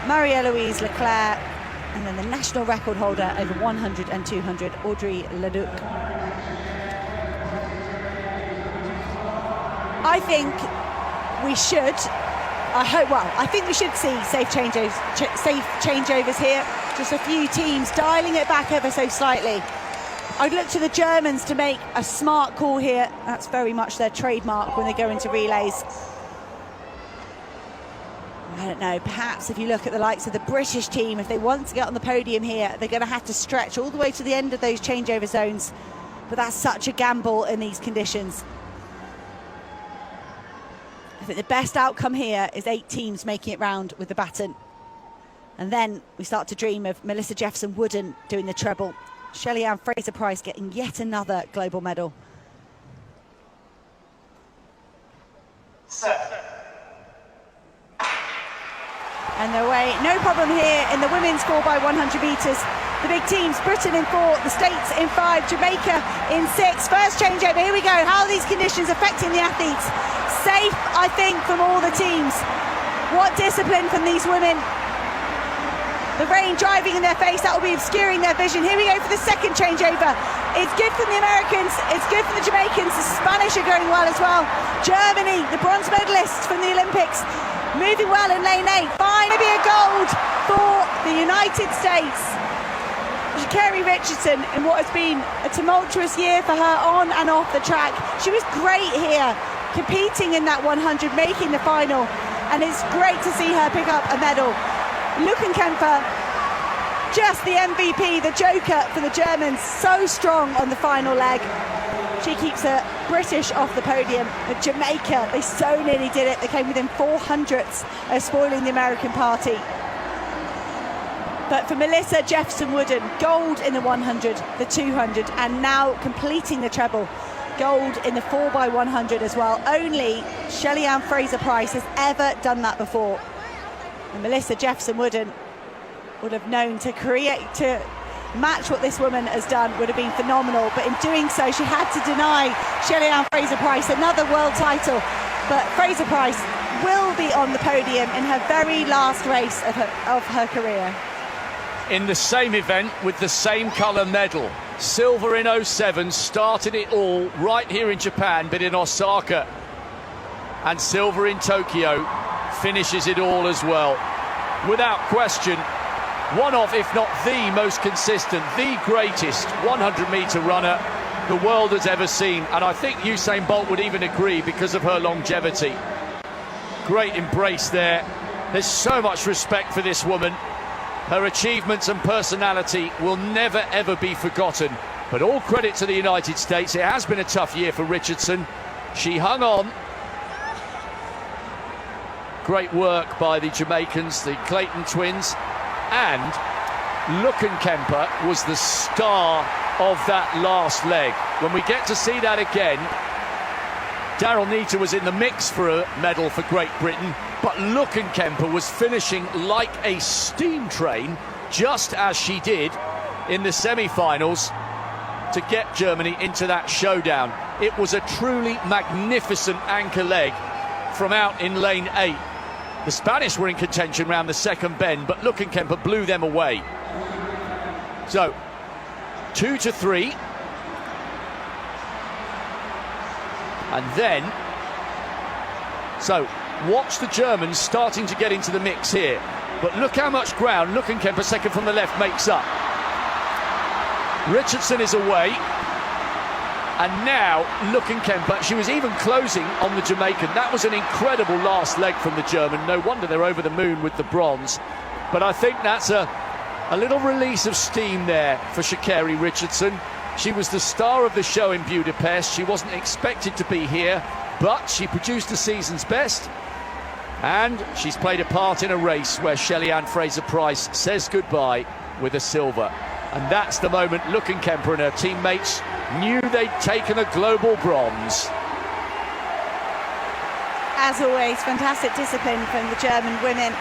Marie-Eloise Leclerc, and then the national record holder over 100 and 200, Audrey Leduc. I think we should, I think we should see safe changeovers here. Just a few teams dialing it back ever so slightly. I'd look to the Germans to make a smart call here. That's very much their trademark when they go into relays. I don't know, perhaps if you look at the likes of the British team, if they want to get on the podium here, they're going to have to stretch all the way to the end of those changeover zones. But that's such a gamble in these conditions. I think the best outcome here is 8 teams making it round with the baton. And then we start to dream of Melissa Jefferson-Wooden doing the treble. Shelly-Ann Fraser-Pryce getting yet another global medal. And they're away, no problem here in the women's 4x100 metres. The big teams, Britain in 4, the States in 5, Jamaica in 6. First changeover, here we go. How are these conditions affecting the athletes? Safe, I think, from all the teams. What discipline from these women. The rain driving in their face, that will be obscuring their vision. Here we go for the second changeover. It's good for the Americans, it's good for the Jamaicans. The Spanish are going well as well. Germany, the bronze medalists from the Olympics, moving well in lane 8. Fine, maybe a gold for the United States. Sha'Carri Richardson, in what has been a tumultuous year for her on and off the track. She was great here, competing in that 100, making the final. And it's great to see her pick up a medal. Luckenkemper, just the MVP, the joker for the Germans, so strong on the final leg. She keeps the British off the podium. But Jamaica, they so nearly did it. They came within 400ths of spoiling the American party. But for Melissa Jefferson-Wooden, gold in the 100, the 200, and now completing the treble, gold in the 4x100 as well. Only Shelly-Ann Fraser-Pryce has ever done that before. And Melissa Jefferson-Wooden would have known to match what this woman has done would have been phenomenal, but in doing so she had to deny Shelly-Ann Fraser-Pryce another world title. But Fraser-Pryce will be on the podium in her very last race of her career. In the same event with the same colour medal. Silver in 07 started it all right here in Japan, but in Osaka. And silver in Tokyo finishes it all as well. Without question, one of, if not the most consistent, the greatest 100-metre runner the world has ever seen. And I think Usain Bolt would even agree because of her longevity. Great embrace there. There's so much respect for this woman. Her achievements and personality will never, ever be forgotten. But all credit to the United States. It has been a tough year for Richardson. She hung on. Great work by the Jamaicans, the Clayton twins. And Luckenkemper was the star of that last leg. When we get to see that again, Daryl Neita was in the mix for a medal for Great Britain, but Luckenkemper was finishing like a steam train, just as she did in the semi-finals to get Germany into that showdown. It was a truly magnificent anchor leg from out in lane 8. The Spanish were in contention round the second bend, but Luckenkemper blew them away. So, 2-3. And then, so watch the Germans starting to get into the mix here. But look how much ground Luckenkemper, second from the left, makes up. Richardson is away. And now Luckenkemper, she was even closing on the Jamaican. That was an incredible last leg from the German. No wonder they're over the moon with the bronze. But I think that's a little release of steam there for Sha'Carri Richardson. She was the star of the show in Budapest. She wasn't expected to be here, but she produced the season's best. And she's played a part in a race where Shelly-Ann Fraser-Pryce says goodbye with a silver. And that's the moment Luckenkemper and her teammates knew they'd taken a global bronze. As always, fantastic discipline from the German women.